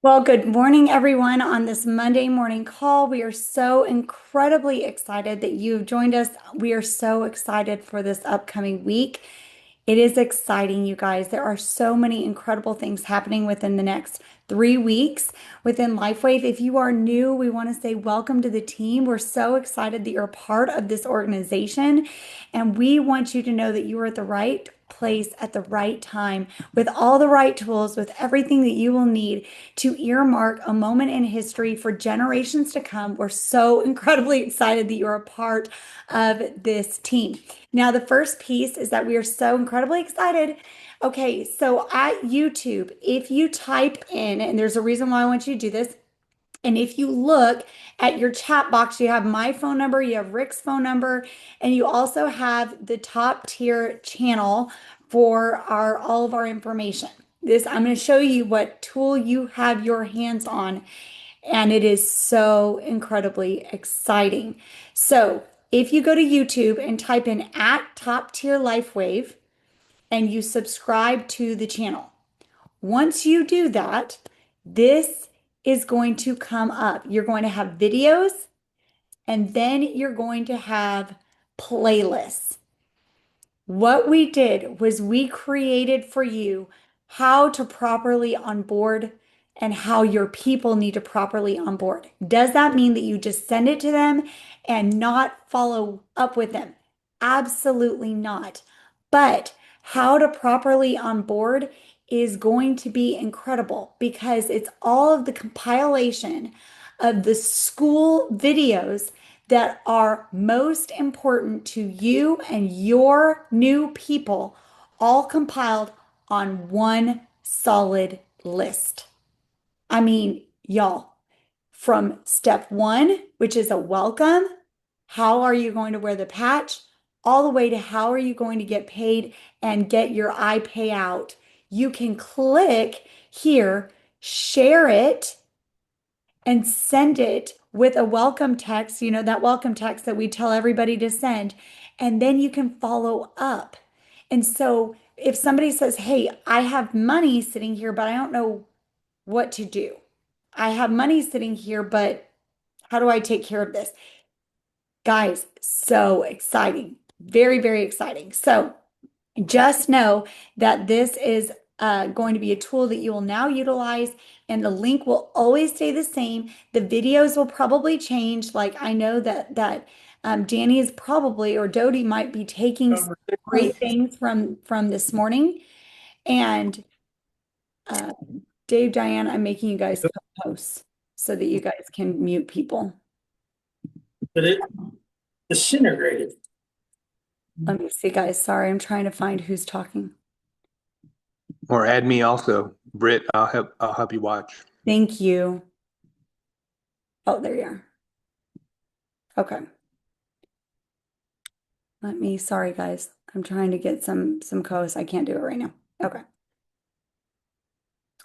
Well, good morning, everyone, on this Monday morning call. We are so incredibly excited that you've joined us. We are so excited for this upcoming week. It is exciting, you guys. There are so many incredible things happening within the next 3 weeks within LifeWave. If you are new, we want to say welcome to the team. We're so excited that you're a part of this organization, and we want you to know that you are at the right place at the right time with all the right tools, with everything that you will need to earmark a moment in history for generations to come. We're so incredibly excited that you're a part of this team. Now, the first piece is that we are so incredibly excited. Okay, so at YouTube, if you type in, and there's a reason why I want you to do this, and if you look at your chat box, you have my phone number, you have Rick's phone number, and you also have the top tier channel for all of our information. I'm going to show you what tool you have your hands on, and it is so incredibly exciting. So if you go to YouTube and type in at top tier LifeWave and you subscribe to the channel, once you do that, this is going to come up. You're going to have videos, and then you're going to have playlists. What we did was we created for you how to properly onboard and how your people need to properly onboard. Does that mean that you just send it to them and not follow up with them? Absolutely not. But how to properly onboard is going to be incredible because it's all of the compilation of the school videos that are most important to you and your new people, all compiled on one solid list. I mean, y'all, from step one, which is a welcome, how are you going to wear the patch, all the way to how are you going to get paid and get your iPayout. You can click here, share it, and send it with a welcome text, that welcome text that we tell everybody to send, and then you can follow up. And so if somebody says, "Hey, I have money sitting here, but I don't know what to do. I have money sitting here, but how do I take care of this?" Guys, so exciting. Very, very exciting. So just know that this is going to be a tool that you will now utilize, and the link will always stay the same. The videos will probably change. Like I know that Danny is probably, or Dodie might be taking some great things from this morning. And uh, Dave, Diane, I'm making you guys co-hosts so that you guys can mute people. But it disintegrated. Let me see, guys. Sorry, I'm trying to find who's talking. Or add me also, Britt. I'll help you watch. Thank you. Oh, there you are. Okay. Sorry guys. I'm trying to get some co-hosts. I can't do it right now. Okay.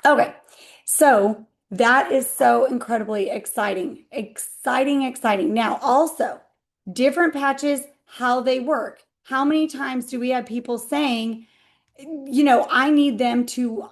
Okay. So that is so incredibly exciting. Exciting, exciting. Now, also, different patches, how they work. How many times do we have people saying, I need them to,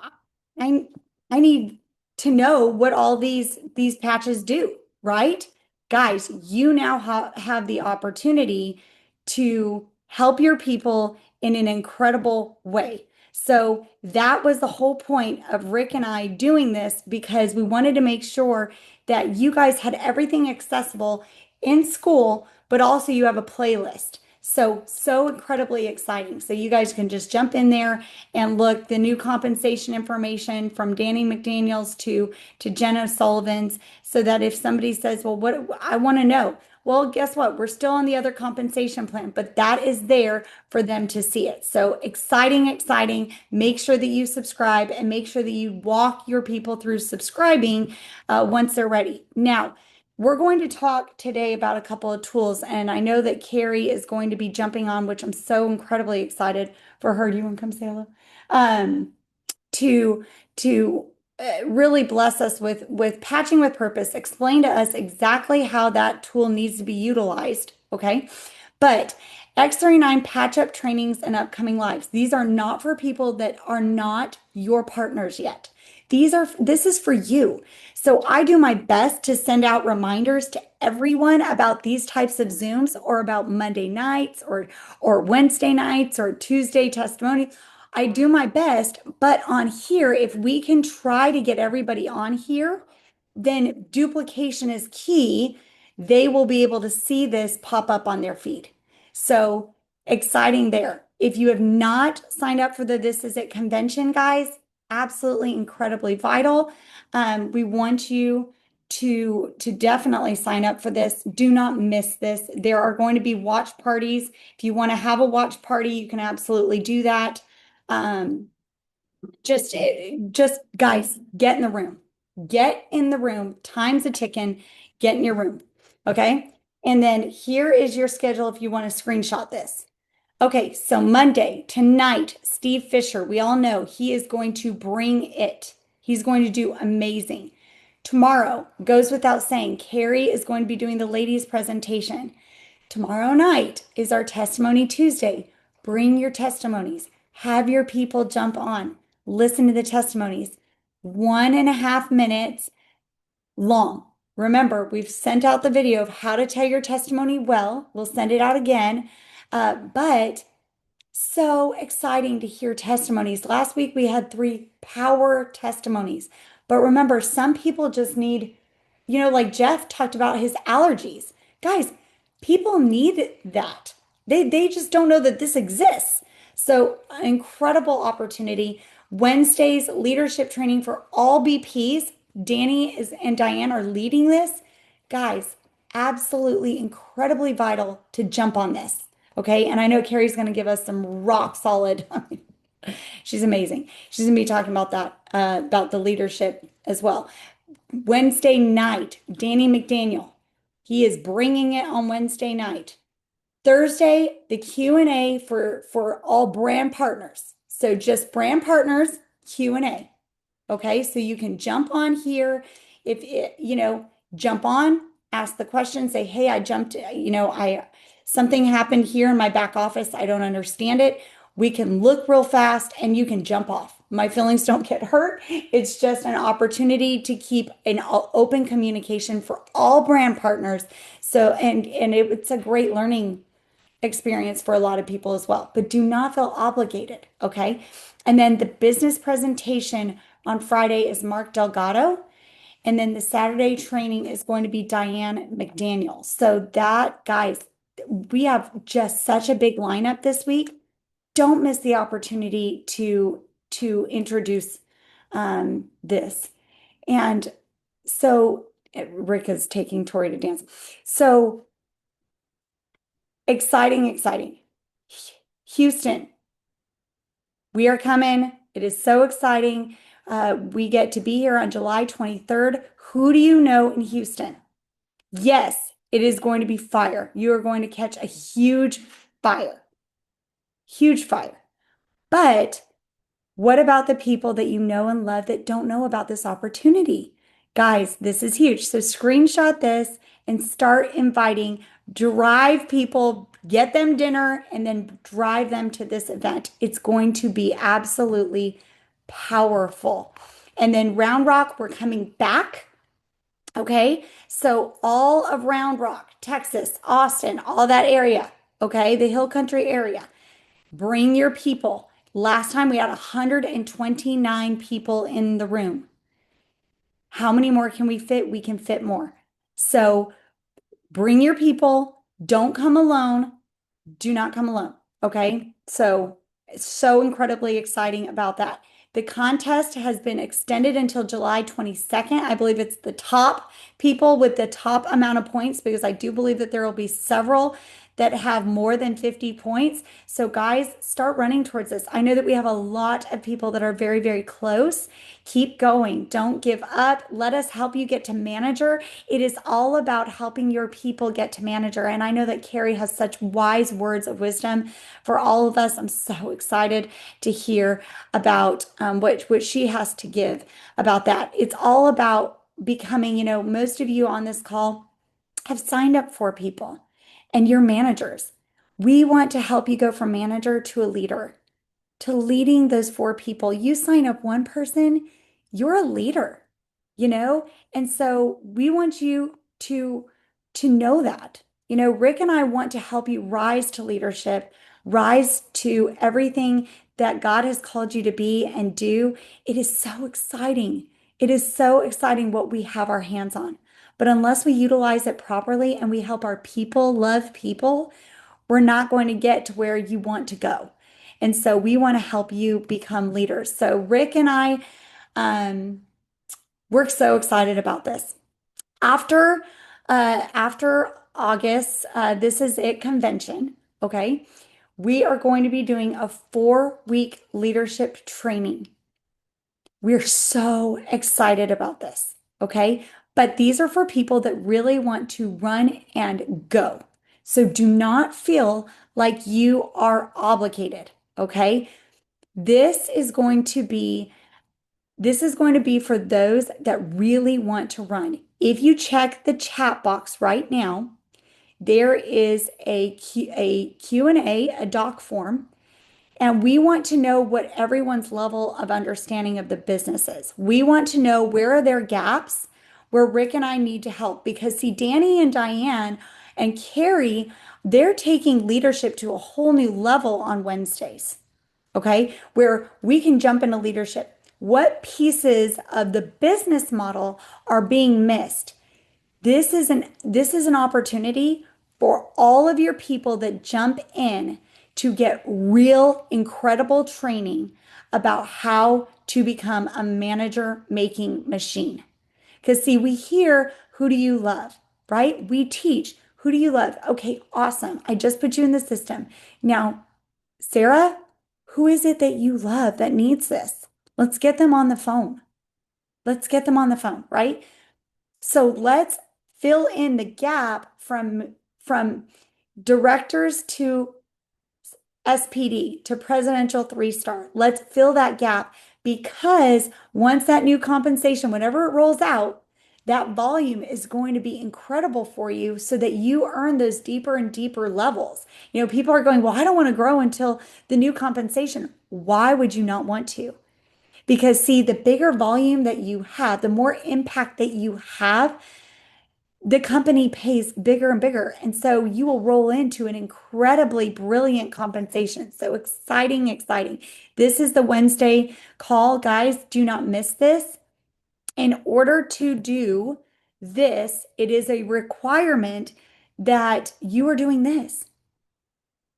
I, I need to know what all these patches do, right? Guys, you now have the opportunity to help your people in an incredible way. So that was the whole point of Rick and I doing this, because we wanted to make sure that you guys had everything accessible in school, but also you have a playlist. So incredibly exciting. So you guys can just jump in there and look the new compensation information from Danny McDaniels to Jen O'Sullivan's, so that if somebody says, "Well, what I want to know," well, guess what? We're still on the other compensation plan, but that is there for them to see it. So exciting, exciting. Make sure that you subscribe and make sure that you walk your people through subscribing once they're ready. Now, we're going to talk today about a couple of tools, and I know that Kerri is going to be jumping on, which I'm so incredibly excited for her. Do you want to come say hello? Um, to really bless us with patching with purpose, explain to us exactly how that tool needs to be utilized. Okay. But X39 patch up trainings and upcoming lives, these are not for people that are not your partners yet. This is for you. So I do my best to send out reminders to everyone about these types of Zooms or about Monday nights or Wednesday nights or Tuesday testimony. I do my best, but on here, if we can try to get everybody on here, then duplication is key. They will be able to see this pop up on their feed. So exciting there. If you have not signed up for the This Is It convention, guys, absolutely incredibly vital. We want you to definitely sign up for this. Do not miss this. There are going to be watch parties. If you want to have a watch party, you can absolutely do that. Um, just guys, get in the room. Get in the room. Time's a ticking. Get in your room. Okay. And then here is your schedule if you want to screenshot this. Okay, so Monday, tonight, Steve Fisher, we all know he is going to bring it. He's going to do amazing. Tomorrow, goes without saying, Kerri is going to be doing the ladies' presentation. Tomorrow night is our Testimony Tuesday. Bring your testimonies. Have your people jump on. Listen to the testimonies. 1.5 minutes long. Remember, we've sent out the video of how to tell your testimony well. We'll send it out again. But so exciting to hear testimonies. Last week we had 3 power testimonies. But remember, some people just need, like Jeff talked about his allergies. Guys, people need that. They just don't know that this exists. So, an incredible opportunity. Wednesday's leadership training for all BPs. Danny and Diane are leading this. Guys, absolutely incredibly vital to jump on this. Okay. And I know Kerri's going to give us some rock solid. She's amazing. She's going to be talking about that, about the leadership as well. Wednesday night, Danny McDaniel. He is bringing it on Wednesday night. Thursday, the Q&A for all brand partners. So just brand partners, Q&A. Okay, so you can jump on here. If it, jump on, ask the question, say, hey, I jumped, something happened here in my back office. I don't understand it. We can look real fast and you can jump off. My feelings don't get hurt. It's just an opportunity to keep an open communication for all brand partners. So, it's a great learning experience for a lot of people as well, but do not feel obligated. Okay. And then the business presentation on Friday is Mark Delgado. And then the Saturday training is going to be Diane McDaniel. So that, guys, we have just such a big lineup this week. Don't miss the opportunity to introduce this. And so Rick is taking Tori to dance. So exciting. Houston, we are coming. It is so exciting. We get to be here on July 23rd. Who do you know in Houston? Yes, it is going to be fire. You are going to catch a huge fire. Huge fire. But what about the people that you know and love that don't know about this opportunity? Guys, this is huge. So screenshot this and start inviting, drive people, get them dinner, and then drive them to this event. It's going to be absolutely powerful. And then Round Rock, we're coming back. Okay. So all of Round Rock, Texas, Austin, all that area. Okay. The Hill Country area. Bring your people. Last time we had 129 people in the room. How many more can we fit? We can fit more. So bring your people. Don't come alone. Do not come alone. Okay. So it's so incredibly exciting about that. The contest has been extended until July 22nd. I believe it's the top people with the top amount of points because I do believe that there will be several that have more than 50 points. So guys, start running towards this. I know that we have a lot of people that are very, very close. Keep going. Don't give up. Let us help you get to manager. It is all about helping your people get to manager. And I know that Kerri has such wise words of wisdom for all of us. I'm so excited to hear about what she has to give about that. It's all about becoming, most of you on this call have signed up for people and you're managers. We want to help you go from manager to a leader, to leading those 4 people. You sign up one person, you're a leader, you know? And so we want you to know that. You know, Rick and I want to help you rise to leadership, rise to everything that God has called you to be and do. It is so exciting. It is so exciting what we have our hands on. But unless we utilize it properly and we help our people love people, we're not going to get to where you want to go. And so we want to help you become leaders. So Rick and I, um, we're so excited about this. After after August, this is it convention. Okay, we are going to be doing a 4-week leadership training. We're so excited about this. Okay, but these are for people that really want to run and go. So do not feel like you are obligated. Okay, this is going to be this is going to be for those that really want to run. If you check the chat box right now, there is a Q&A, a doc form, and we want to know what everyone's level of understanding of the business is. We want to know where are their gaps, where Rick and I need to help. Because see, Danny and Diane and Kerri, they're taking leadership to a whole new level on Wednesdays, okay, where we can jump into leadership. What pieces of the business model are being missed? This is an opportunity for all of your people that jump in to get real incredible training about how to become a manager making machine. Because see, we hear, who do you love, right? We teach, who do you love? Okay, awesome. I just put you in the system. Now, Sarah, who is it that you love that needs this? Let's get them on the phone. Let's get them on the phone, right? So let's fill in the gap from directors to SPD to presidential 3-star. Let's fill that gap because once that new compensation, whenever it rolls out, that volume is going to be incredible for you so that you earn those deeper and deeper levels. You know, people are going, well, I don't want to grow until the new compensation. Why would you not want to? Because see, the bigger volume that you have, the more impact that you have, the company pays bigger and bigger. And so you will roll into an incredibly brilliant compensation. So exciting, exciting. This is the Wednesday call. Guys, do not miss this. In order to do this, it is a requirement that you are doing this.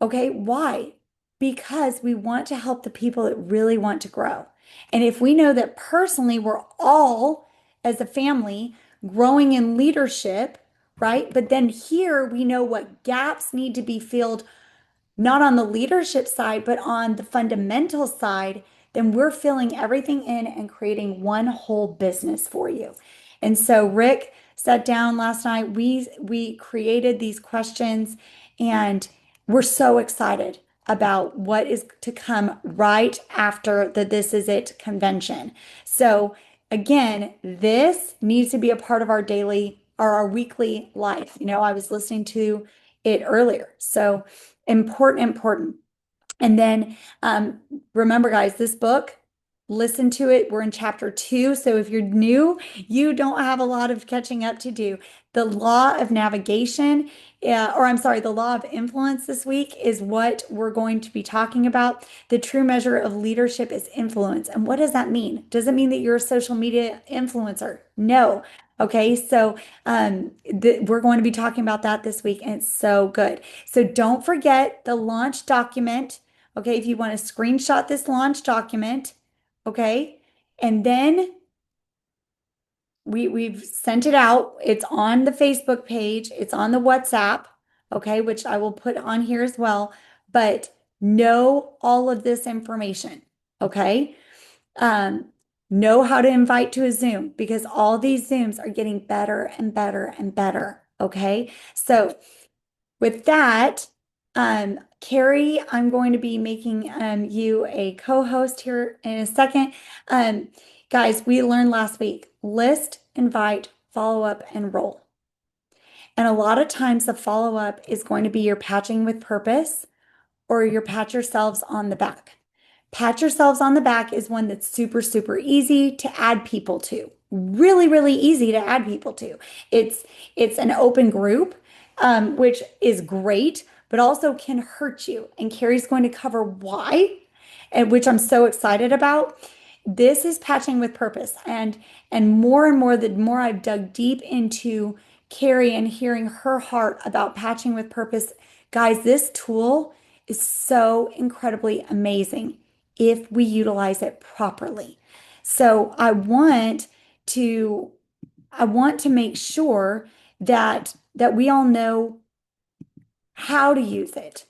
Okay, why? Because we want to help the people that really want to grow. And if we know that personally we're all, as a family, growing in leadership, right? But then here we know what gaps need to be filled not on the leadership side, but on the fundamental side, then we're filling everything in and creating one whole business for you. And so Rick sat down last night. We created these questions and we're so excited about what is to come right after the This Is It convention. So again, this needs to be a part of our daily or our weekly life. You know, I was listening to it earlier. So important, important. And then remember, guys, this book, listen to it. We're in chapter 2. So if you're new, you don't have a lot of catching up to do. The law of navigation, or I'm sorry, the law of influence this week is what we're going to be talking about. The true measure of leadership is influence. And what does that mean? Does it mean that you're a social media influencer? No. Okay, so we're going to be talking about that this week, and it's so good. So don't forget the launch document. Okay, if you want to screenshot this launch document, okay, and then we've sent it out. It's on the Facebook page, it's on the WhatsApp, okay, which I will put on here as well. But know all of this information, okay? Um, know how to invite to a Zoom because all these Zooms are getting better and better and better, okay? So with that, Kerri, I'm going to be making you a co-host here in a second. Guys, we learned last week, list, invite, follow up, and roll. And a lot of times the follow up is going to be your patching with purpose or your pat yourselves on the back. Pat yourselves on the back is one that's super, super easy to add people to. Really, really easy to add people to. It's it's an open group, which is great, but also can hurt you. And Kerri's going to cover why, and which I'm so excited about. This is patching with purpose, and more the more I've dug deep into Kerri and hearing her heart about patching with purpose, guys, this tool is so incredibly amazing if we utilize it properly. So to I want to make sure that we all know how to use it,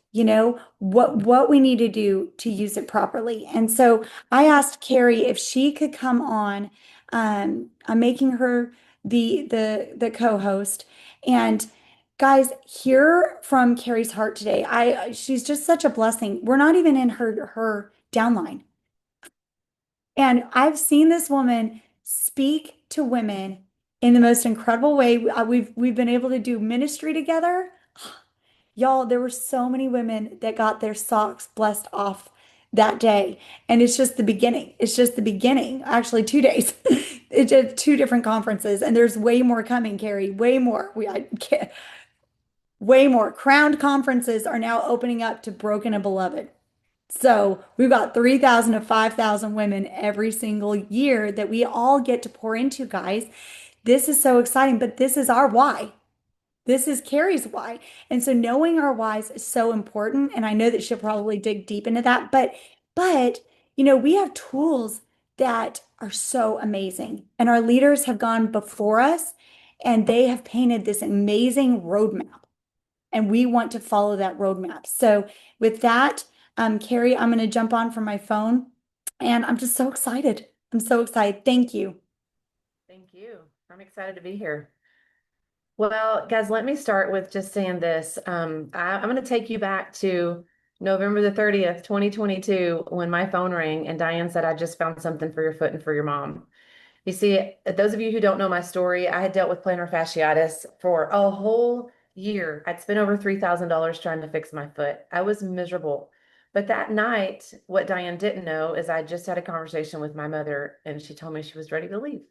what we need to do to use it properly. And so I asked Kerri if she could come on. I'm making her the co-host. And guys, hear from Kerri's heart today. She's just such a blessing. We're not even in her downline. And I've seen this woman speak to women in the most incredible way. We've been able to do ministry together. Y'all, there were so many women that got their socks blessed off that day. And it's just the beginning. It's just the beginning. Actually, 2 days. It's just two different conferences. And there's way more coming, Kerri. Way more. I can't, way more. Crowned conferences are now opening up to broken and beloved. So we've got 3,000 to 5,000 women every single year that we all get to pour into, guys. This is so exciting, but this is our why. This is Kerri's why. And so knowing our whys is so important. And I know that she'll probably dig deep into that. But we have tools that are so amazing. And our leaders have gone before us and they have painted this amazing roadmap. And we want to follow that roadmap. So with that, Kerri, I'm going to jump on from my phone and I'm just so excited. I'm so excited. Thank you. Thank you. I'm excited to be here. Well, guys, let me start with just saying this. I'm going to take you back to November the 30th, 2022, when my phone rang and Diane said, I just found something for your foot and for your mom. You see, those of you who don't know my story, I had dealt with plantar fasciitis for a whole year. I'd spent over $3,000 trying to fix my foot. I was miserable. But that night, what Diane didn't know is I just had a conversation with my mother and she told me she was ready to leave.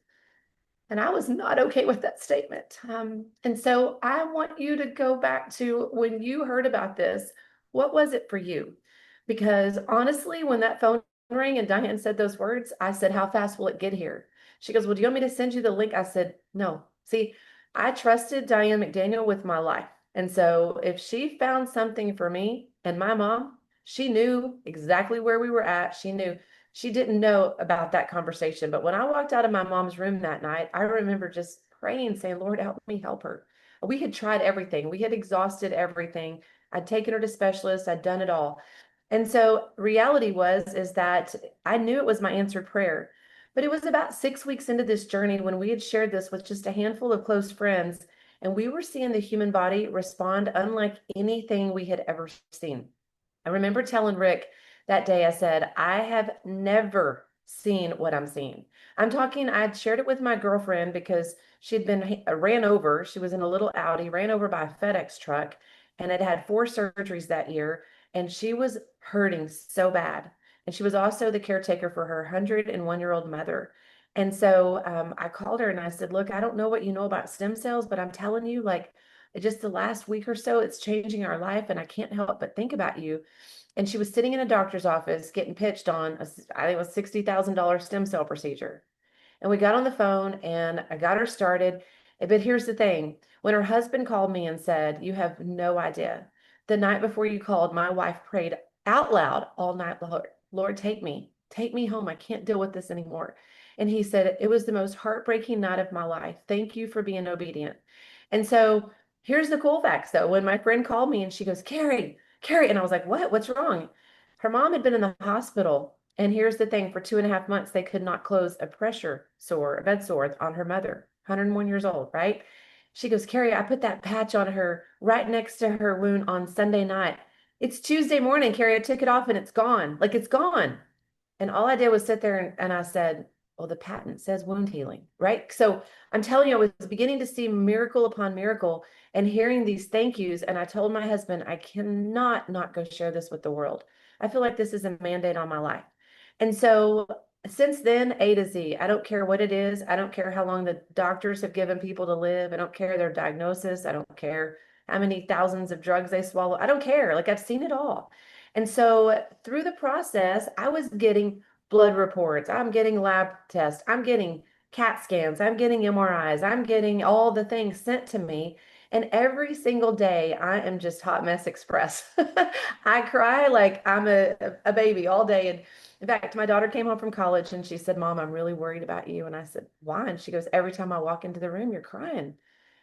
And I was not okay with that statement. And so I want you to go back to when you heard about this, what was it for you? Because honestly, when that phone rang and Diane said those words, I said, how fast will it get here? She goes, well, do you want me to send you the link? I said, no. See, I trusted Diane McDaniel with my life. And so if she found something for me and my mom, she knew exactly where we were at. She didn't know about that conversation. But when I walked out of my mom's room that night, I remember just praying, saying, Lord, help me help her. We had tried everything. We had exhausted everything. I'd taken her to specialists. I'd done it all. And so reality is that I knew it was my answered prayer. But it was about 6 weeks into this journey when we had shared this with just a handful of close friends, and we were seeing the human body respond unlike anything we had ever seen. I remember telling Rick that day, I said, I have never seen what I'm seeing. I'm talking, I'd shared it with my girlfriend because she'd been ran over. She was in a little Audi, ran over by a FedEx truck, and had had 4 surgeries that year. And she was hurting so bad. And she was also the caretaker for her 101-year-old mother. And so I called her and I said, look, I don't know what you know about stem cells, but I'm telling you, like, just the last week or so, it's changing our life. And I can't help but think about you. And she was sitting in a doctor's office getting pitched on, I think it was $60,000 stem cell procedure. And we got on the phone and I got her started. But here's the thing. When her husband called me and said, you have no idea. The night before you called, my wife prayed out loud all night, Lord, take me home. I can't deal with this anymore. And he said, it was the most heartbreaking night of my life. Thank you for being obedient. And so here's the cool facts though. When my friend called me and she goes, Kerri, and I was like, what's wrong? Her mom had been in the hospital. And here's the thing, for 2.5 months, they could not close a pressure sore, a bed sore on her mother, 101 years old, right? She goes, Kerri, I put that patch on her right next to her wound on Sunday night. It's Tuesday morning, Kerri, I took it off and it's gone. Like it's gone. And all I did was sit there and I said, well, the patent says wound healing, right? So I'm telling you, I was beginning to see miracle upon miracle and hearing these thank yous. And I told my husband, I cannot not go share this with the world. I feel like this is a mandate on my life. And so since then, A to Z, I don't care what it is. I don't care how long the doctors have given people to live. I don't care their diagnosis. I don't care how many thousands of drugs they swallow. I don't care. Like, I've seen it all. And so through the process, I was getting blood reports. I'm getting lab tests. I'm getting CAT scans. I'm getting MRIs. I'm getting all the things sent to me. And every single day, I am just hot mess express. I cry like I'm a baby all day. And in fact, my daughter came home from college and she said, Mom, I'm really worried about you. And I said, why? And she goes, every time I walk into the room, you're crying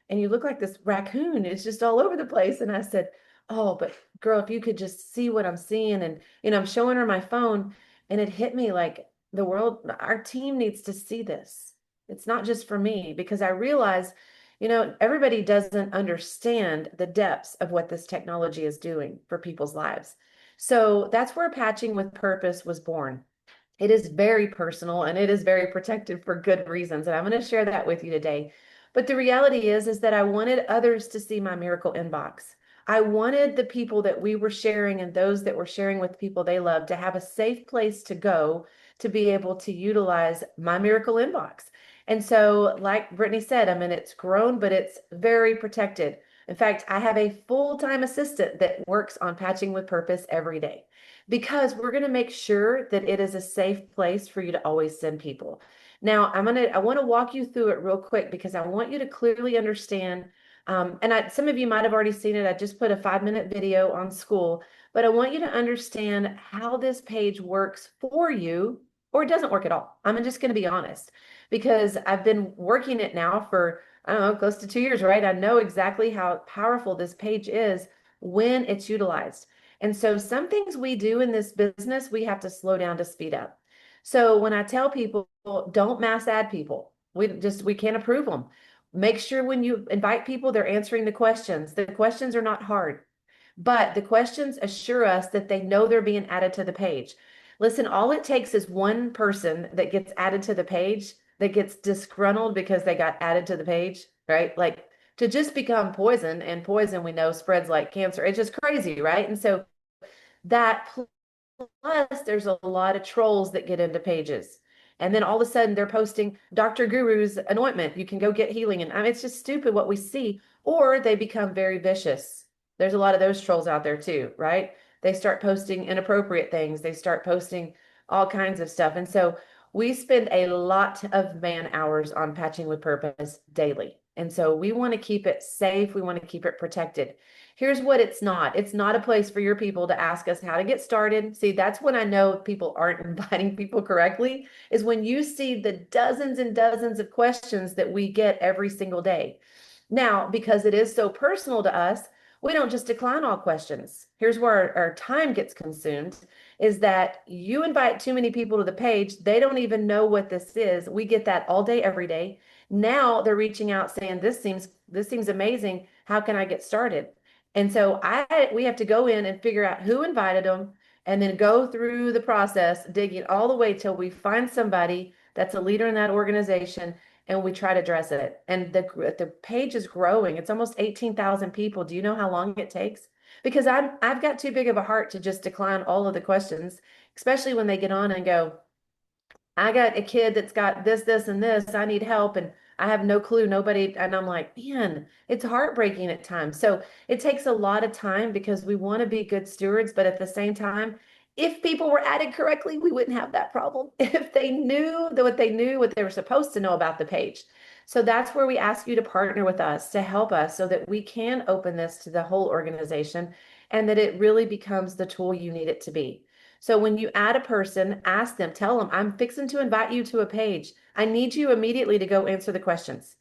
and you look like this raccoon. It's just all over the place. And I said, oh, but girl, if you could just see what I'm seeing. And, I'm showing her my phone and it hit me like the world, our team needs to see this. It's not just for me because I realize, everybody doesn't understand the depths of what this technology is doing for people's lives. So that's where Patching with Purpose was born. It is very personal and it is very protected for good reasons. And I'm going to share that with you today. But the reality is that I wanted others to see my miracle inbox. I wanted the people that we were sharing and those that were sharing with people they love to have a safe place to go to be able to utilize my miracle inbox. And so, like Brittany said, I mean, it's grown, but it's very protected. In fact, I have a full-time assistant that works on Patching with Purpose every day because we're going to make sure that it is a safe place for you to always send people. Now, I want to walk you through it real quick because I want you to clearly understand. Some of you might have already seen it. I just put a 5-minute video on school, but I want you to understand how this page works for you, or it doesn't work at all. I'm just going to be honest because I've been working it now for, I don't know, close to 2 years, right? I know exactly how powerful this page is when it's utilized. And so some things we do in this business, we have to slow down to speed up. So when I tell people, don't mass add people, we can't approve them. Make sure when you invite people, they're answering the questions. The questions are not hard, but the questions assure us that they know they're being added to the page. Listen, all it takes is one person that gets added to the page that gets disgruntled because they got added to the page, right? Like to just become poison, and poison we know spreads like cancer. It's just crazy, right? And so that plus there's a lot of trolls that get into pages. And then all of a sudden they're posting Dr. Guru's anointment. You can go get healing. And I mean, it's just stupid what we see. Or they become very vicious. There's a lot of those trolls out there too, right? They start posting inappropriate things. They start posting all kinds of stuff. And so we spend a lot of man hours on Patching with Purpose daily. And so we want to keep it safe. We want to keep it protected. Here's what it's not. It's not a place for your people to ask us how to get started. See, that's when I know people aren't inviting people correctly, is when you see the dozens and dozens of questions that we get every single day. Now, because it is so personal to us, we don't just decline all questions. Here's where our time gets consumed, is that you invite too many people to the page. They don't even know what this is. We get that all day, every day. Now they're reaching out saying, this seems amazing. How can I get started? And so we have to go in and figure out who invited them and then go through the process, digging all the way till we find somebody that's a leader in that organization and we try to address it. And the page is growing. It's almost 18,000 people. Do you know how long it takes? Because I've got too big of a heart to just decline all of the questions, especially when they get on and go, I got a kid that's got this, and this. I need help. And I have no clue. Nobody. And I'm like, man, it's heartbreaking at times. So it takes a lot of time because we want to be good stewards. But at the same time, if people were added correctly, we wouldn't have that problem. If they knew what they knew, what they were supposed to know about the page. So that's where we ask you to partner with us to help us so that we can open this to the whole organization and that it really becomes the tool you need it to be. So when you add a person, ask them, tell them, I'm fixing to invite you to a page. I need you immediately to go answer the questions.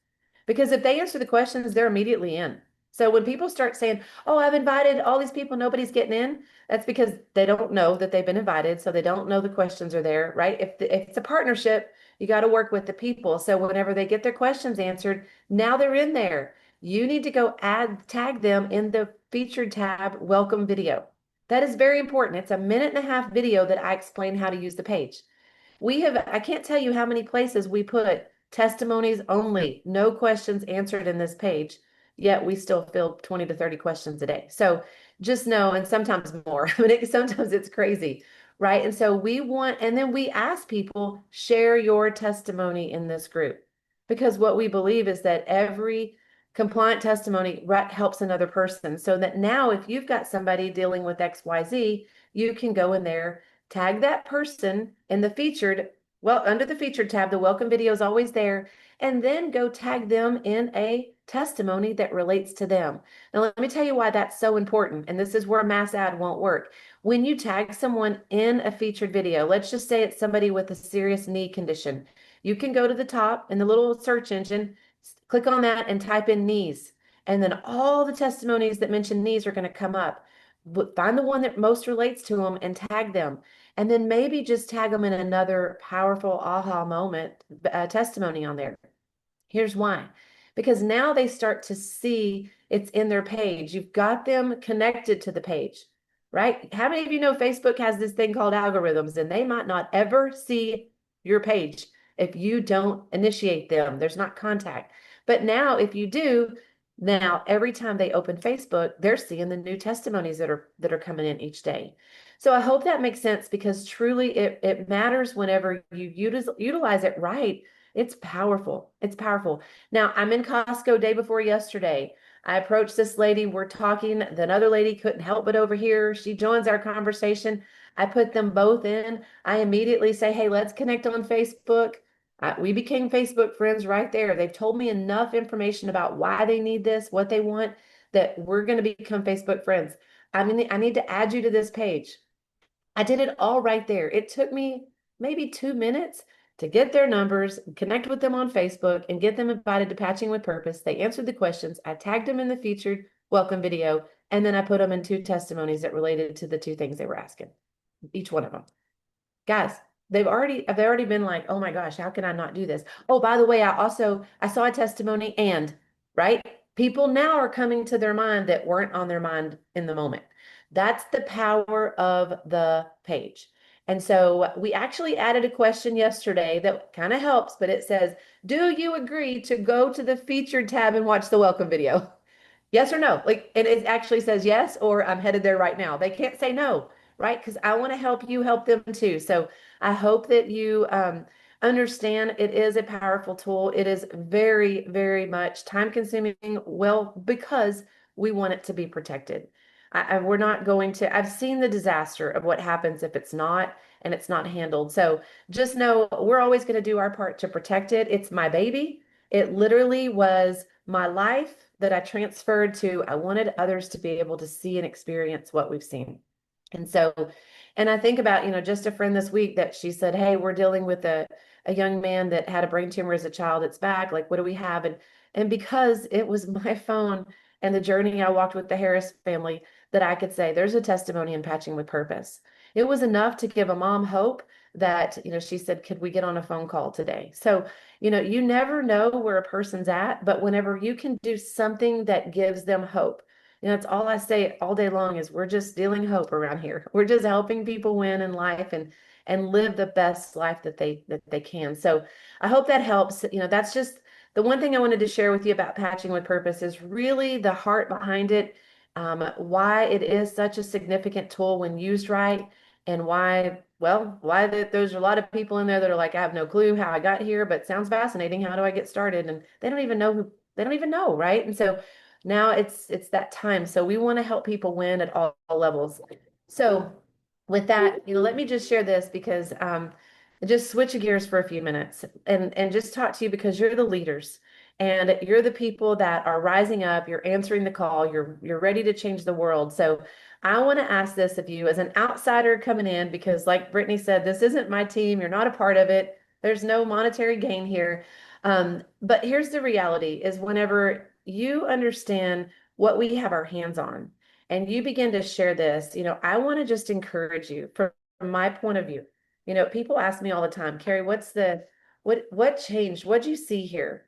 Because if they answer the questions, they're immediately in. So when people start saying, oh, I've invited all these people, nobody's getting in, that's because they don't know that they've been invited. So they don't know the questions are there, right? If it's a partnership, you got to work with the people. So whenever they get their questions answered, now they're in there. You need to go tag them in the featured tab, welcome video. That is very important. It's a 1.5-minute video that I explain how to use the page. I can't tell you how many places we put testimonies only, no questions answered in this page, yet we still field 20 to 30 questions a day. So just know, and sometimes more, sometimes it's crazy. right? And so we want, and then we ask people, share your testimony in this group. Because what we believe is that every compliant testimony helps another person. So that now, if you've got somebody dealing with XYZ, you can go in there, tag that person in the featured, well, under the featured tab, the welcome video is always there, and then go tag them in a testimony that relates to them. Now, let me tell you why that's so important. And this is where mass ad won't work. When you tag someone in a featured video, let's just say it's somebody with a serious knee condition, you can go to the top in the little search engine, click on that and type in knees. And then all the testimonies that mention knees are going to come up. Find the one that most relates to them and tag them. And then maybe just tag them in another powerful aha moment testimony on there. Here's why. Because now they start to see it's in their page. You've got them connected to the page, right? How many of you know Facebook has this thing called algorithms, and they might not ever see your page if you don't initiate them? There's not contact. But now if you do, now every time they open Facebook, they're seeing the new testimonies that are coming in each day. So I hope that makes sense, because truly it matters whenever you utilize it right. It's powerful. It's powerful. Now, I'm in Costco day before yesterday. I approached this lady. We're talking. Another lady couldn't help but overhear. She joins our conversation. I put them both in. I immediately say, hey, let's connect on Facebook. We became Facebook friends right there. They've told me enough information about why they need this, what they want, that we're going to become Facebook friends. I mean, I need to add you to this page. I did it all right there. It took me maybe 2 minutes to get their numbers, connect with them on Facebook, and get them invited to Patching with Purpose. They answered the questions. I tagged them in the featured welcome video, and then I put them in 2 testimonies that related to the 2 things they were asking, each one of them. Guys, they've already been like, oh my gosh, how can I not do this? Oh, by the way, I saw a testimony, and right? People now are coming to their mind that weren't on their mind in the moment. That's the power of the page. And so we actually added a question yesterday that kind of helps, but it says, do you agree to go to the featured tab and watch the welcome video? Yes or no? Like, and it actually says yes, or I'm headed there right now. They can't say no, right? Because I want to help you help them too. So I hope that you understand it is a powerful tool. It is very, very much time consuming, well, because we want it to be protected. We're not going to, I've seen the disaster of what happens if it's not, and it's not handled. So just know we're always going to do our part to protect it. It's my baby. It literally was my life that I transferred to. I wanted others to be able to see and experience what we've seen. And so, and I think about, just a friend this week that she said, hey, we're dealing with a young man that had a brain tumor as a child. It's back. Like, what do we have? And because it was my phone and the journey I walked with the Harris family, that I could say there's a testimony in Patching with Purpose. It was enough to give a mom hope that, she said, could we get on a phone call today? So, you never know where a person's at, but whenever you can do something that gives them hope, that's all I say all day long is we're just dealing hope around here. We're just helping people win in life and live the best life that they can. So I hope that helps. That's just the one thing I wanted to share with you about Patching with Purpose is really the heart behind it, why it is such a significant tool when used right, and why there's a lot of people in there that are like, I have no clue how I got here, but sounds fascinating. How do I get started? And they don't even know, right? And so now it's that time. So we want to help people win at all levels. So with that, let me just share this, because just switch gears for a few minutes and just talk to you, because you're the leaders and you're the people that are rising up. You're answering the call. You're ready to change the world. So I want to ask this of you as an outsider coming in, because like Brittany said, this isn't my team. You're not a part of it. There's no monetary gain here. But here's the reality is whenever you understand what we have our hands on and you begin to share this, I want to just encourage you from my point of view. People ask me all the time, Kerri, what changed? What'd you see here?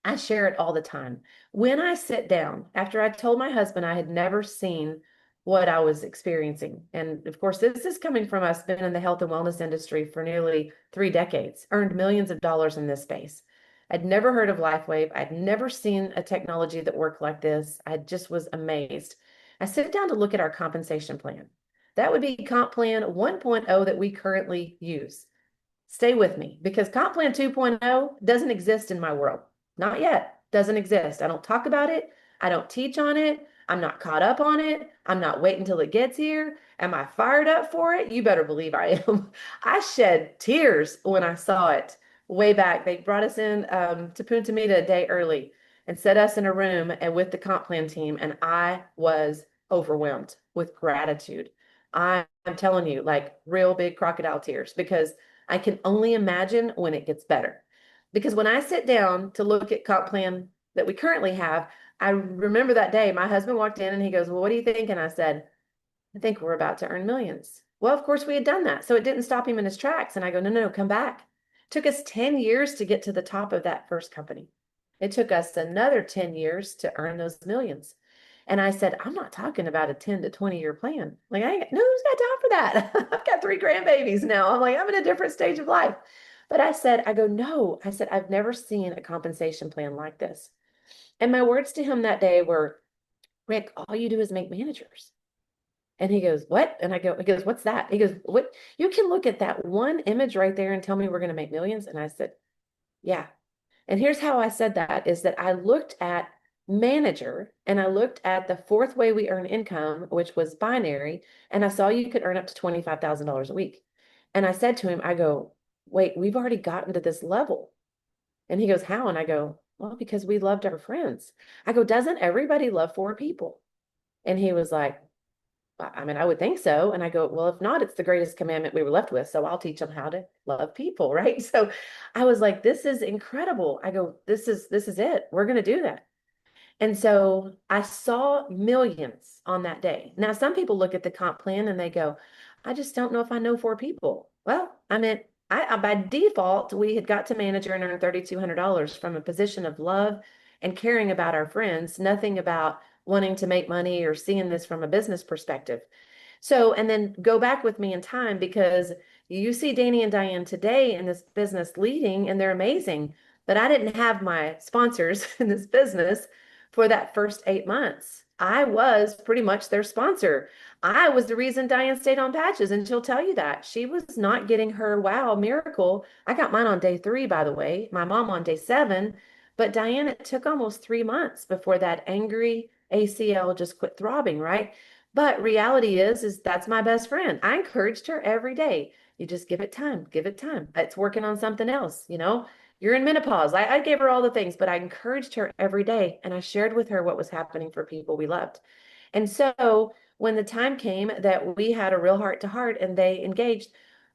I share it all the time. When I sit down, after I told my husband I had never seen what I was experiencing, and of course, this is coming from us been in the health and wellness industry for nearly 3 decades, earned millions of dollars in this space. I'd never heard of LifeWave. I'd never seen a technology that worked like this. I just was amazed. I sit down to look at our compensation plan. That would be Comp Plan 1.0 that we currently use. Stay with me because Comp Plan 2.0 doesn't exist in my world. Not yet. Doesn't exist. I don't talk about it. I don't teach on it. I'm not caught up on it. I'm not waiting until it gets here. Am I fired up for it? You better believe I am. I shed tears when I saw it way back. They brought us in to Punta Mita a day early and set us in a room and with the comp plan team, and I was overwhelmed with gratitude. I'm telling you, like real big crocodile tears, because I can only imagine when it gets better. Because when I sit down to look at comp plan that we currently have, I remember that day my husband walked in and he goes, "Well, what do you think?" And I said, "I think we're about to earn millions." Well, of course we had done that. So it didn't stop him in his tracks. And I go, "No, no, no, come back." It took us 10 years to get to the top of that first company. It took us another 10 years to earn those millions. And I said, "I'm not talking about a 10 to 20-year plan. Like, I ain't, no, who's got time for that?" I've got 3 grandbabies now. I'm like, I'm in a different stage of life. But I said, I go, "No." I said, "I've never seen a compensation plan like this." And my words to him that day were, "Rick, all you do is make managers." And he goes, "What?" And I go, he goes, "What's that?" He goes, "What? You can look at that one image right there and tell me we're going to make millions." And I said, "Yeah." And here's how I said that is that I looked at manager and I looked at the fourth way we earn income, which was binary, and I saw you could earn up to $25,000 a week. And I said to him, I go, "Wait, we've already gotten to this level." And he goes, "How?" And I go, "Well, because we loved our friends." I go, "Doesn't everybody love 4 people?" And he was like, "I mean, I would think so." And I go, "Well, if not, it's the greatest commandment we were left with. So I'll teach them how to love people." Right. So I was like, "This is incredible." I go, this is it. We're going to do that." And so I saw millions on that day. Now, some people look at the comp plan and they go, "I just don't know if I know 4 people." Well, I mean, by default, we had got to manager and earn $3,200 from a position of love and caring about our friends, nothing about wanting to make money or seeing this from a business perspective. So, and then go back with me in time, because you see Danny and Diane today in this business leading, and they're amazing. But I didn't have my sponsors in this business for that first 8 months. I was pretty much their sponsor. I was the reason Diane stayed on patches, and she'll tell you that. She was not getting her wow miracle. I got mine on day 3, by the way, my mom on day 7. But Diane, it took almost 3 months before that angry ACL just quit throbbing, right? But reality is that's my best friend. I encouraged her every day. You just give it time, give it time. It's working on something else, You're in menopause. I gave her all the things, but I encouraged her every day and I shared with her what was happening for people we loved. And so when the time came that we had a real heart to heart and they engaged,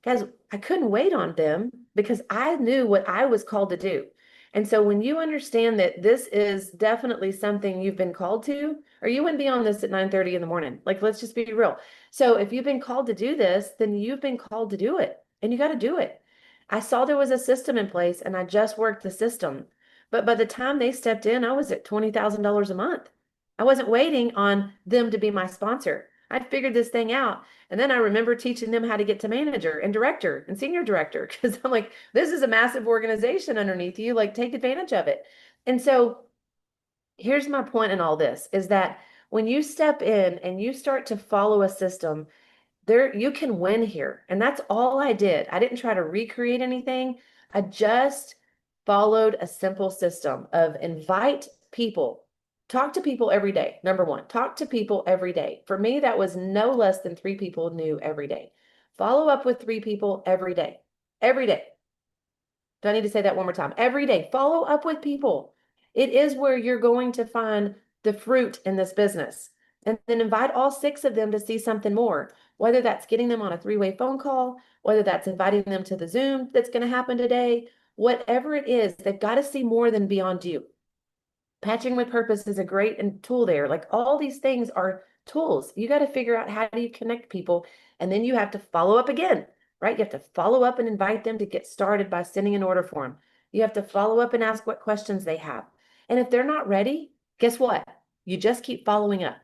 guys, I couldn't wait on them because I knew what I was called to do. And so when you understand that this is definitely something you've been called to, or you wouldn't be on this at 9:30 in the morning. Like, let's just be real. So if you've been called to do this, then you've been called to do it and you got to do it. I saw there was a system in place and I just worked the system. But by the time they stepped in, I was at $20,000 a month. I wasn't waiting on them to be my sponsor. I figured this thing out. And then I remember teaching them how to get to manager and director and senior director, because I'm like, this is a massive organization underneath you. Like, take advantage of it. And so here's my point in all this is that when you step in and you start to follow a system, there you can win here. And that's all I did. I didn't try to recreate anything. I just followed a simple system of invite people, talk to people every day. Number one, talk to people every day. For me, that was no less than 3 people new every day. Follow up with 3 people every day. Every day. Do I need to say that one more time? Every day, follow up with people. It is where you're going to find the fruit in this business. And then invite all 6 of them to see something more, whether that's getting them on a 3-way phone call, whether that's inviting them to the Zoom that's going to happen today, whatever it is, they've got to see more than beyond you. Patching with purpose is a great tool there. Like, all these things are tools. You got to figure out how do you connect people, and then you have to follow up again, right? You have to follow up and invite them to get started by sending an order form. You have to follow up and ask what questions they have. And if they're not ready, guess what? You just keep following up.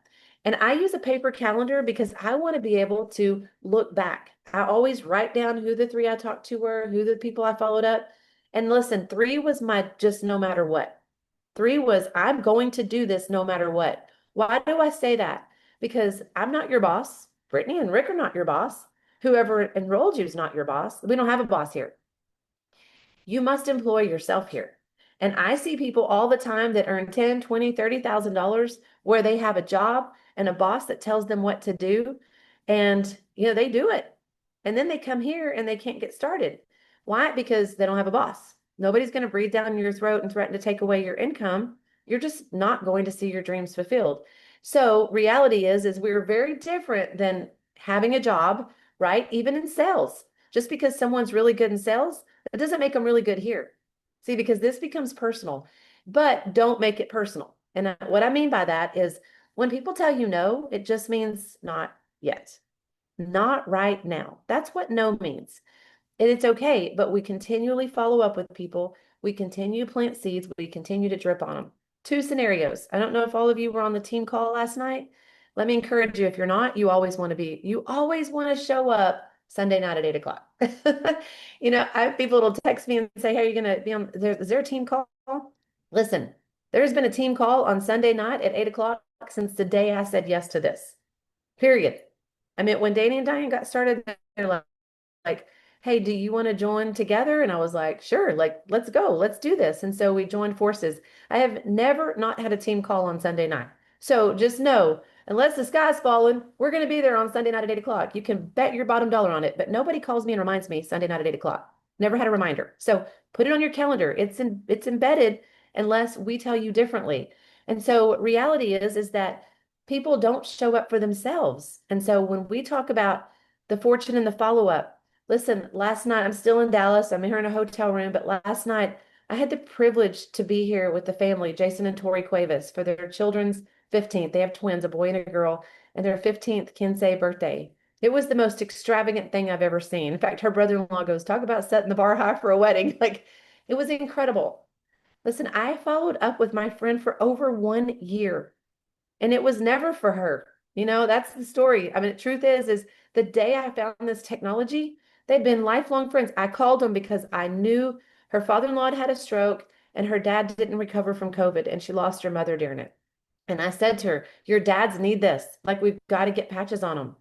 And I use a paper calendar because I want to be able to look back. I always write down who the 3 I talked to were, who the people I followed up. And listen, 3 was my just no matter what. 3 was, I'm going to do this no matter what. Why do I say that? Because I'm not your boss. Brittany and Rick are not your boss. Whoever enrolled you is not your boss. We don't have a boss here. You must employ yourself here. And I see people all the time that earn 10, 20, $30,000 where they have a job and a boss that tells them what to do. And, they do it. And then they come here and they can't get started. Why? Because they don't have a boss. Nobody's going to breathe down your throat and threaten to take away your income. You're just not going to see your dreams fulfilled. So reality is we're very different than having a job, right? Even in sales. Just because someone's really good in sales, that doesn't make them really good here. See, because this becomes personal, but don't make it personal. And what I mean by that is when people tell you no, it just means not yet, not right now. That's what no means. And it's okay, but we continually follow up with people. We continue to plant seeds. We continue to drip on them. Two scenarios. I don't know if all of you were on the team call last night. Let me encourage you. If you're not, you always want to show up Sunday night at 8 o'clock. I have people that'll text me and say, hey, are you going to be on, is there a team call? Listen, there's been a team call on Sunday night at 8 o'clock since the day I said yes to this, period. I mean, when Danny and Diane got started, they're like, hey, do you want to join together? And I was like, sure, like, let's go, let's do this. And so we joined forces. I have never not had a team call on Sunday night. So just know, unless the sky's falling, we're going to be there on Sunday night at 8 o'clock. You can bet your bottom dollar on it, but nobody calls me and reminds me Sunday night at 8 o'clock. Never had a reminder. So put it on your calendar. It's embedded unless we tell you differently. And so reality is that people don't show up for themselves. And so when we talk about the fortune and the follow-up, listen, last night, I'm still in Dallas. I'm here in a hotel room, but last night I had the privilege to be here with the family, Jason and Tori Cuevas, for their children's 15th. They have twins, a boy and a girl, and their 15th Kinsey birthday. It was the most extravagant thing I've ever seen. In fact, her brother-in-law goes, talk about setting the bar high for a wedding. Like, it was incredible. Listen, I followed up with my friend for over 1 year, and it was never for her. That's the story. I mean, the truth is the day I found this technology, they'd been lifelong friends. I called them because I knew her father-in-law had a stroke and her dad didn't recover from COVID and she lost her mother during it. And I said to her, your dads need this. Like, we've got to get patches on them.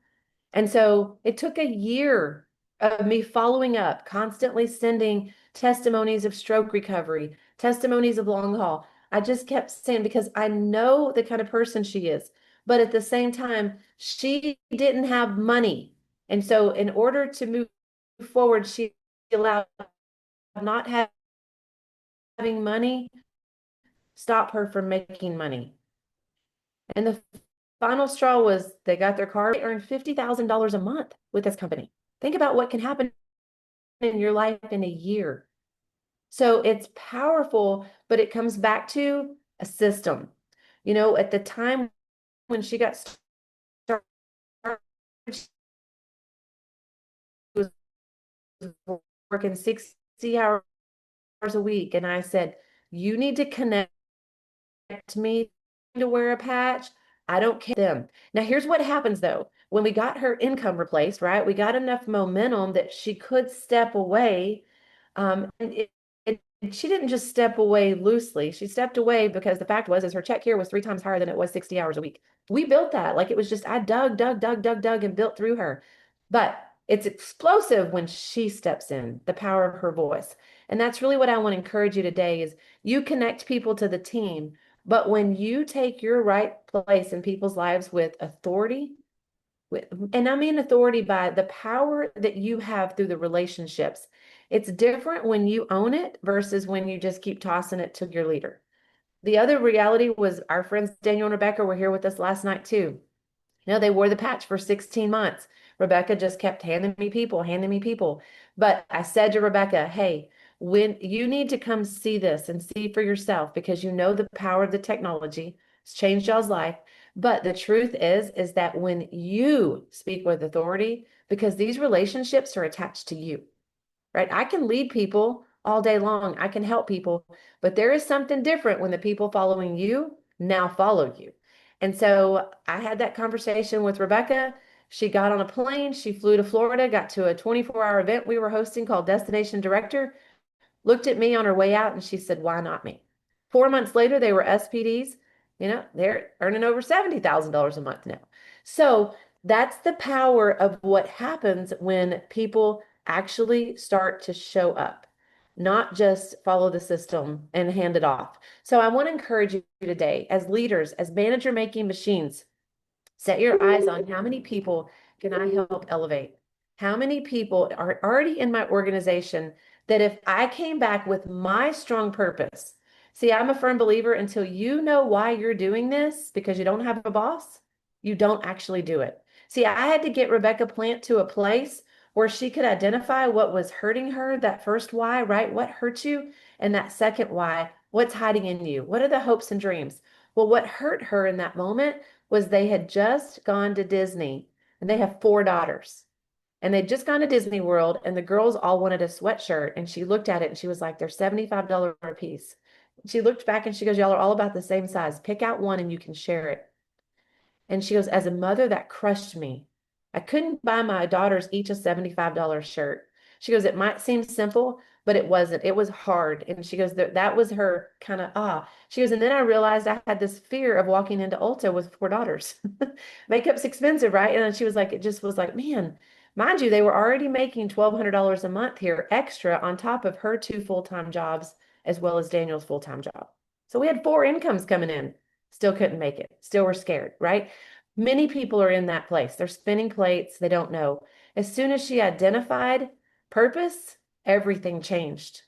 And so it took a year of me following up, constantly sending testimonies of stroke recovery, testimonies of long haul. I just kept saying, because I know the kind of person she is. But at the same time, she didn't have money. And so in order to move forward, she allowed not having money stop her from making money. And the final straw was they got their car. They earned $50,000 a month with this company. Think about what can happen in your life in a year. So it's powerful, but it comes back to a system. At the time when she got started, she was working 60 hours a week. And I said, you need to connect me to wear a patch. I don't care them. Now, here's what happens though. When we got her income replaced, right, we got enough momentum that she could step away. And she didn't just step away loosely. She stepped away because the fact was, is her check here was 3 times higher than it was 60 hours a week. We built that. Like, it was just, I dug and built through her. But it's explosive when she steps in, the power of her voice. And that's really what I want to encourage you today is you connect people to the team. But when you take your right place in people's lives with authority, and I mean authority by the power that you have through the relationships. It's different when you own it versus when you just keep tossing it to your leader. The other reality was our friends Daniel and Rebecca were here with us last night too. They wore the patch for 16 months. Rebecca just kept handing me people. But I said to Rebecca, hey, when you need to come see this and see for yourself, because you know the power of the technology, it's changed y'all's life. But the truth is that when you speak with authority, because these relationships are attached to you, right? I can lead people all day long. I can help people, but there is something different when the people following you now follow you. And so I had that conversation with Rebecca. She got on a plane. She flew to Florida, got to a 24-hour event we were hosting called Destination Director, looked at me on her way out, and she said, why not me? 4 months later, they were SPDs. They're earning over $70,000 a month now. So That's the power of what happens when people actually start to show up, not just follow the system and hand it off. So I want to encourage you today, as leaders, as manager making machines, set your eyes on how many people can I help elevate? How many people are already in my organization that if I came back with my strong purpose, see, I'm a firm believer until you know why you're doing this because you don't have a boss, you don't actually do it. See, I had to get Rebecca Plant to a place where she could identify what was hurting her, that first why, right? What hurt you? And that second why, what's hiding in you? What are the hopes and dreams? Well, what hurt her in that moment was they had just gone to Disney and they have 4 daughters. And they'd just gone to Disney World and the girls all wanted a sweatshirt. And she looked at it and she was like, they're $75 a piece. She looked back and she goes, y'all are all about the same size. Pick out one and you can share it. And she goes, as a mother, that crushed me. I couldn't buy my daughters each a $75 shirt. She goes, it might seem simple, but it wasn't. It was hard. And she goes, that was her kind of, ah. She goes, and then I realized I had this fear of walking into Ulta with 4 daughters. Makeup's expensive, right? And then she was like, it just was like, man, mind you, they were already making $1,200 a month here extra on top of her 2 full-time jobs, as well as Daniel's full-time job. So we had 4 incomes coming in. Still couldn't make it. Still were scared, right? Many people are in that place. They're spinning plates. They don't know. As soon as she identified purpose, everything changed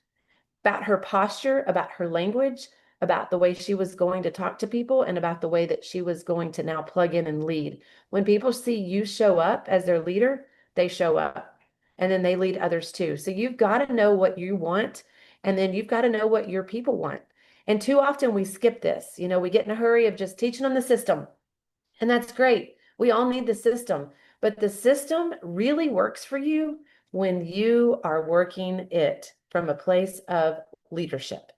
about her posture, about her language, about the way she was going to talk to people, and about the way that she was going to now plug in and lead. When people see you show up as their leader, they show up and then they lead others too. So you've got to know what you want, and then you've got to know what your people want. And too often we skip this. We get in a hurry of just teaching them the system. And that's great. We all need the system, but the system really works for you when you are working it from a place of leadership.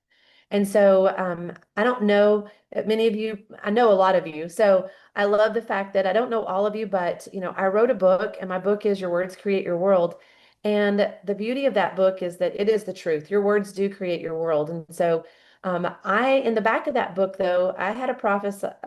And so I don't know many of you, I know a lot of you. So I love the fact that I don't know all of you, but I wrote a book and my book is Your Words Create Your World. And the beauty of that book is that it is the truth. Your words do create your world. And so in the back of that book, though, I had a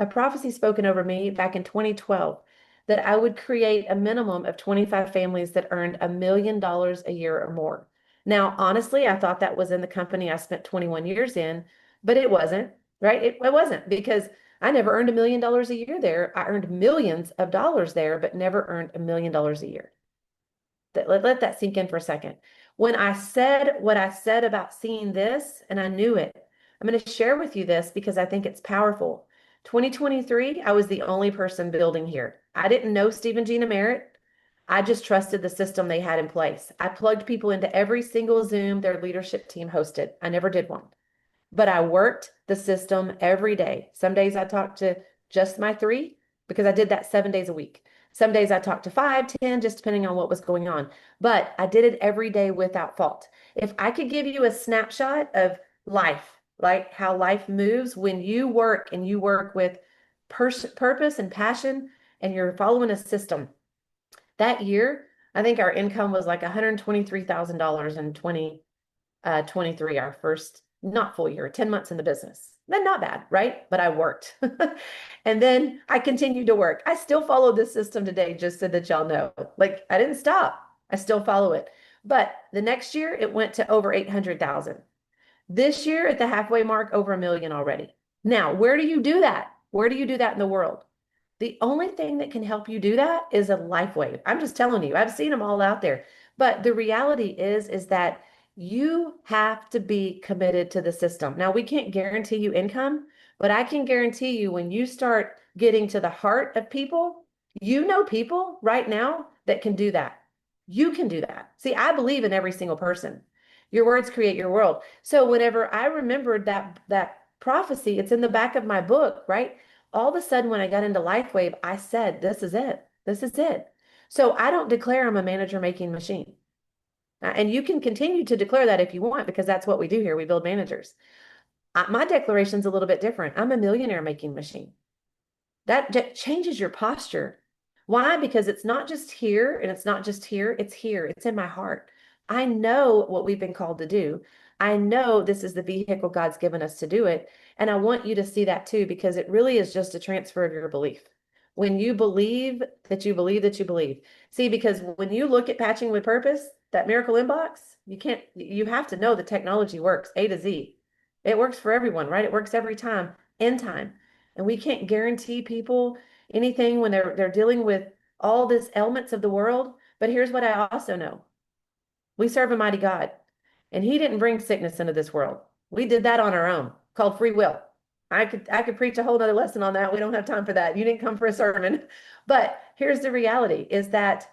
prophecy spoken over me back in 2012 that I would create a minimum of 25 families that earned $1 million a year or more. Now, honestly, I thought that was in the company I spent 21 years in, but it wasn't, right? It wasn't because I never earned $1 million a year there. I earned millions of dollars there, but never earned $1 million a year. Let that sink in for a second. When I said what I said about seeing this, and I knew it, I'm going to share with you this because I think it's powerful. 2023, I was the only person building here. I didn't know Steve and Gina Merritt. I just trusted the system they had in place. I plugged people into every single Zoom their leadership team hosted. I never did one, but I worked the system every day. Some days I talked to just my 3 because I did that 7 days a week. Some days I talked to 5, 10, just depending on what was going on. But I did it every day without fault. If I could give you a snapshot of life, like how life moves when you work and you work with purpose and passion and you're following a system. That year, I think our income was like $123,000 in 2023, our first not full year, 10 months in the business. Then not bad, right? But I worked. And then I continued to work. I still follow this system today, just so that y'all know. Like I didn't stop. I still follow it. But the next year it went to over 800,000. This year at the halfway mark, over 1 million already. Now, where do you do that? Where do you do that in the world? The only thing that can help you do that is a life wave. I'm just telling you, I've seen them all out there. But the reality is that you have to be committed to the system. Now, we can't guarantee you income, but I can guarantee you when you start getting to the heart of people, you know people right now that can do that. You can do that. See, I believe in every single person. Your words create your world. So whenever I remembered that prophecy, it's in the back of my book, right? All of a sudden, when I got into LifeWave, I said, this is it. This is it. So I don't declare I'm a manager making machine. And you can continue to declare that if you want, because that's what we do here. We build managers. My declaration's a little bit different. I'm a millionaire making machine. That changes your posture. Why? Because it's not just here and it's not just here. It's here. It's in my heart. I know what we've been called to do. I know this is the vehicle God's given us to do it. And I want you to see that too, because it really is just a transfer of your belief. When you believe that you believe that you believe. See, because when you look at patching with purpose, that miracle inbox, you have to know the technology works A to Z. It works for everyone, right? It works every time, in time. And we can't guarantee people anything when they're dealing with all these elements of the world. But here's what I also know. We serve a mighty God, and he didn't bring sickness into this world. We did that on our own, called free will. I could preach a whole nother lesson on that. We don't have time for that. You didn't come for a sermon. But here's the reality is that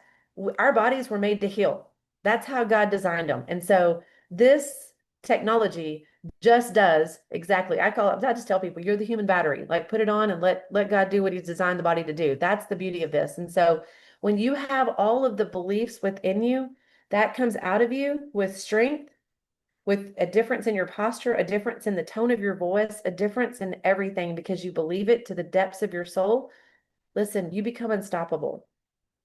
our bodies were made to heal. That's how God designed them. And so this technology just does exactly. I just tell people, you're the human battery. Like put it on and let God do what he's designed the body to do. That's the beauty of this. And so when you have all of the beliefs within you, that comes out of you with strength, with a difference in your posture, a difference in the tone of your voice, a difference in everything because you believe it to the depths of your soul. Listen, you become unstoppable.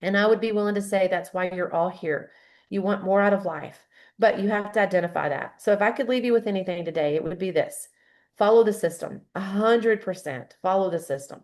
And I would be willing to say that's why you're all here. You want more out of life, but you have to identify that. So if I could leave you with anything today, it would be this. Follow the system, 100% follow the system.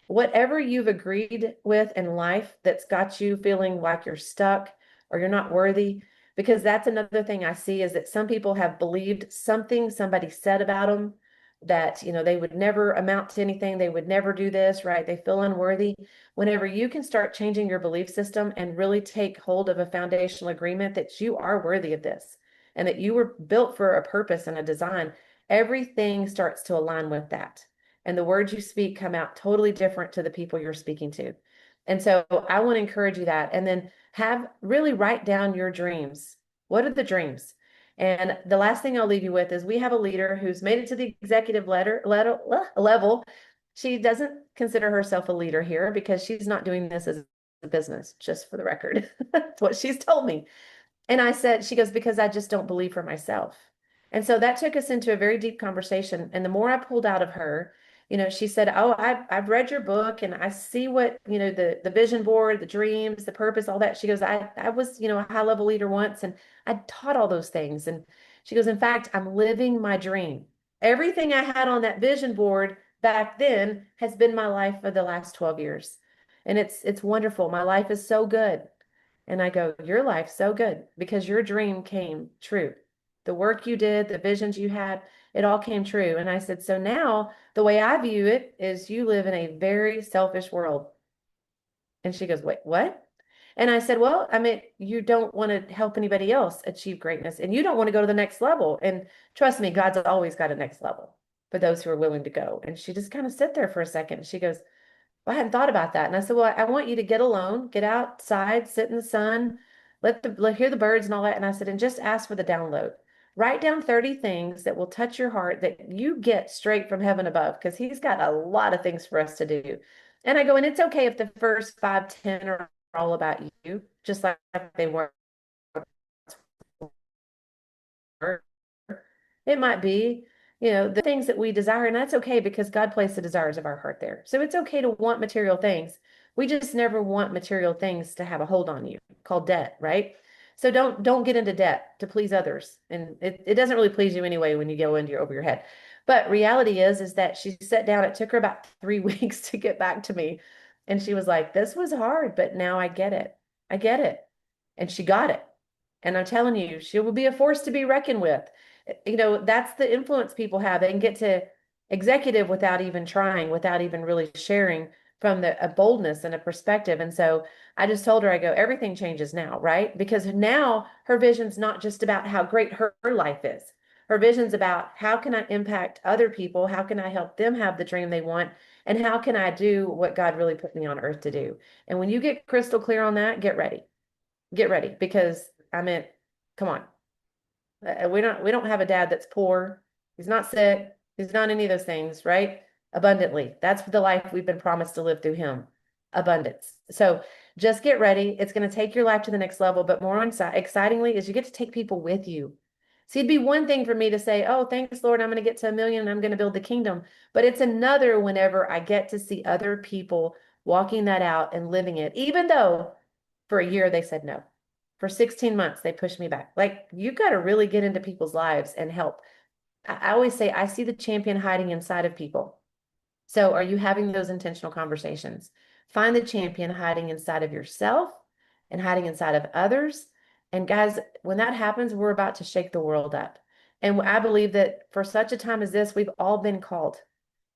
Whatever you've agreed with in life that's got you feeling like you're stuck or you're not worthy, because that's another thing I see is that some people have believed something somebody said about them that, they would never amount to anything, they would never do this, right? They feel unworthy. Whenever you can start changing your belief system and really take hold of a foundational agreement that you are worthy of this and that you were built for a purpose and a design, everything starts to align with that. And the words you speak come out totally different to the people you're speaking to. And so I want to encourage you that. And then really write down your dreams. What are the dreams? And the last thing I'll leave you with is we have a leader who's made it to the executive level. She doesn't consider herself a leader here because she's not doing this as a business, just for the record. That's what she's told me. And I said, she goes, because I just don't believe for myself. And so that took us into a very deep conversation. And the more I pulled out of her, she said, oh, I've read your book and I see what, the vision board, the dreams, the purpose, all that. She goes, I was, a high level leader once and I taught all those things. And she goes, in fact, I'm living my dream. Everything I had on that vision board back then has been my life for the last 12 years. And it's wonderful. My life is so good. And I go, your life's so good because your dream came true. The work you did, the visions you had, it all came true. And I said, so now the way I view it is you live in a very selfish world. And she goes, wait, what? And I said, well, I mean, you don't want to help anybody else achieve greatness and you don't want to go to the next level. And trust me, God's always got a next level for those who are willing to go. And she just kind of sat there for a second. She goes, well, I hadn't thought about that. And I said, well, I want you to get alone, get outside, sit in the sun, let hear the birds and all that. And I said, and just ask for the download. Write down 30 things that will touch your heart that you get straight from heaven above, because he's got a lot of things for us to do. And I go, and it's okay if the first 5, 10 are all about you, just like they were. It might be, the things that we desire, and that's okay because God placed the desires of our heart there. So it's okay to want material things. We just never want material things to have a hold on you, called debt, right? So don't get into debt to please others. And it doesn't really please you anyway when you go into over your head. But reality is that she sat down. It took her about 3 weeks to get back to me. And she was like, this was hard, but now I get it. I get it. And she got it. And I'm telling you, she will be a force to be reckoned with. That's the influence people have. They can get to executive without even trying, without even really sharing from a boldness and a perspective. And so I just told her, I go, everything changes now, right? Because now her vision's not just about how great her life is. Her vision's about how can I impact other people? How can I help them have the dream they want? And how can I do what God really put me on earth to do? And when you get crystal clear on that, get ready. Get ready, because I mean, come on. We don't have a dad that's poor. He's not sick. He's not any of those things, right? Abundantly. That's the life we've been promised to live through him. Abundance. So just get ready. It's going to take your life to the next level, but more excitingly is you get to take people with you. See, it'd be one thing for me to say, oh, thanks, Lord, I'm going to get to 1 million and I'm going to build the kingdom. But it's another whenever I get to see other people walking that out and living it, even though for a year they said no. For 16 months, they pushed me back. Like, you got to really get into people's lives and help. I always say, I see the champion hiding inside of people. So are you having those intentional conversations? Find the champion hiding inside of yourself and hiding inside of others. And guys, when that happens, we're about to shake the world up. And I believe that for such a time as this, we've all been called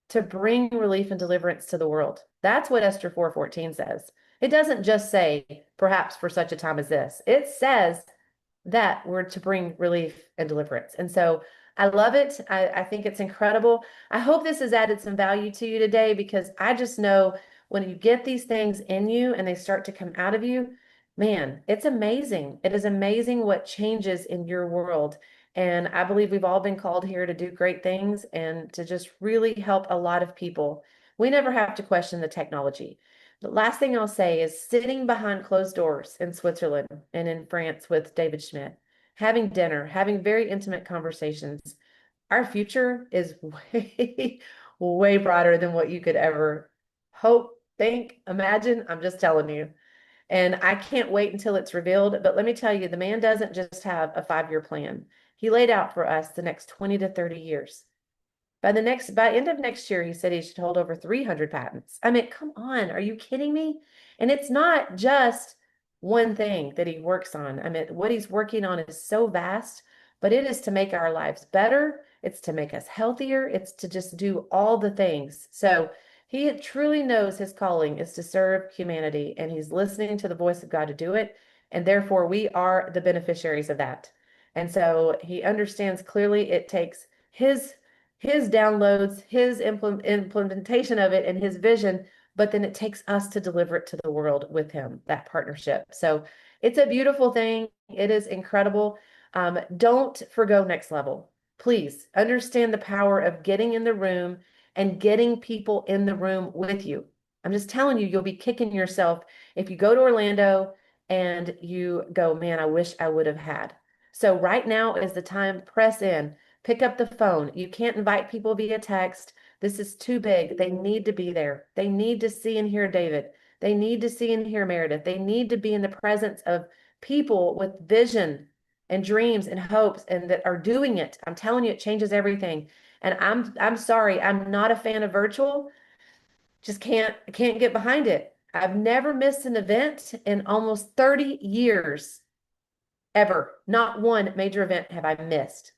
to bring relief and deliverance to the world. That's what Esther 4:14 says. It doesn't just say, perhaps for such a time as this. It says that we're to bring relief and deliverance. And so I love it. I think it's incredible. I hope this has added some value to you today, because I just know when you get these things in you and they start to come out of you, man, it's amazing. It is amazing what changes in your world. And I believe we've all been called here to do great things and to just really help a lot of people. We never have to question the technology. The last thing I'll say is sitting behind closed doors in Switzerland and in France with David Schmidt, having dinner, having very intimate conversations. Our future is way, way brighter than what you could ever hope, think, imagine. I'm just telling you. And I can't wait until it's revealed. But let me tell you, the man doesn't just have a 5-year plan. He laid out for us the next 20 to 30 years. By end of next year, he said he should hold over 300 patents. I mean, come on, are you kidding me? And it's not just one thing that he works on. I mean, what he's working on is so vast, but it is to make our lives better. It's to make us healthier. It's to just do all the things. So he truly knows his calling is to serve humanity, and he's listening to the voice of God to do it. And therefore, we are the beneficiaries of that. And so he understands clearly it takes his downloads, his implementation of it, and his vision, but then it takes us to deliver it to the world with him, that partnership. So it's a beautiful thing. It is incredible. Don't forgo next level. Please understand the power of getting in the room and getting people in the room with you. I'm just telling you, you'll be kicking yourself if you go to Orlando and you go, man, I wish I would have had. So right now is the time, press in. Pick up the phone. You can't invite people via text. This is too big. They need to be there. They need to see and hear David. They need to see and hear Meredith. They need to be in the presence of people with vision and dreams and hopes and that are doing it. I'm telling you, it changes everything. And I'm sorry, I'm not a fan of virtual. Just can't get behind it. I've never missed an event in almost 30 years, ever. Not one major event have I missed.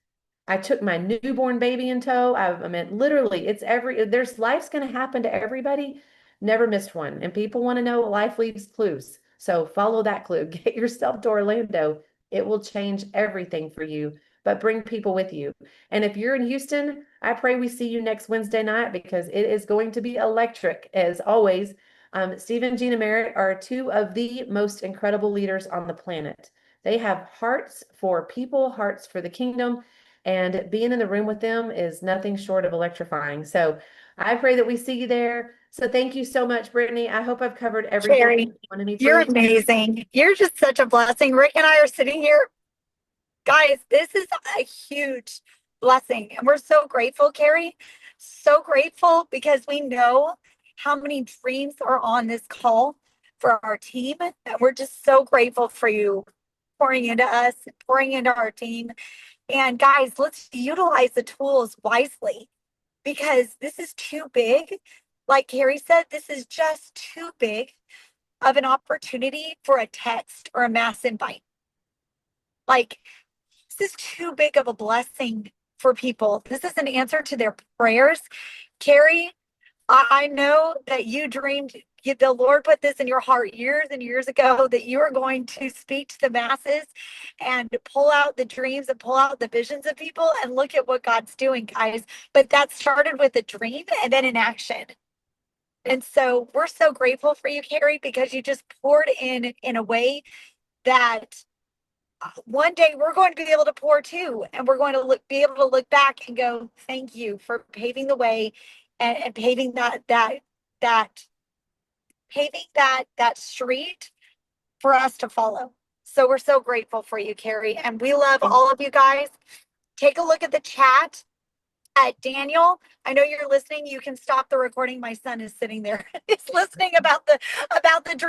I took my newborn baby in tow. I mean, literally, there's life's going to happen to everybody. Never missed one. And people want to know life leaves clues. So follow that clue. Get yourself to Orlando. It will change everything for you, but bring people with you. And if you're in Houston, I pray we see you next Wednesday night, because it is going to be electric as always. Steve and Gina Merritt are two of the most incredible leaders on the planet. They have hearts for people, hearts for the kingdom, and being in the room with them is nothing short of electrifying. So I pray that we see you there. So thank you so much, Brittany. I hope I've covered everything Kerri, you wanted me you're to. amazing. You're just such a blessing. Rick and I are sitting here. Guys, this is a huge blessing. And we're so grateful, Kerri. So grateful, because we know how many dreams are on this call for our team. And we're just so grateful for you pouring into us, pouring into our team. And guys, let's utilize the tools wisely, because this is too big. Like Kerri said, this is just too big of an opportunity for a text or a mass invite. Like, this is too big of a blessing for people. This is an answer to their prayers. Kerri, I know that you dreamed, the Lord put this in your heart years and years ago, that you are going to speak to the masses and pull out the dreams and pull out the visions of people. And look at what God's doing, guys. But that started with a dream and then an action. And so we're so grateful for you, Kerri, because you just poured in a way that one day we're going to be able to pour too. And we're going to be able to look back and go, thank you for paving the way and paving that street for us to follow. So we're so grateful for you, Kerri. And we love all of you guys. Take a look at the chat. Daniel, I know you're listening. You can stop the recording. My son is sitting there. He's listening about the dream.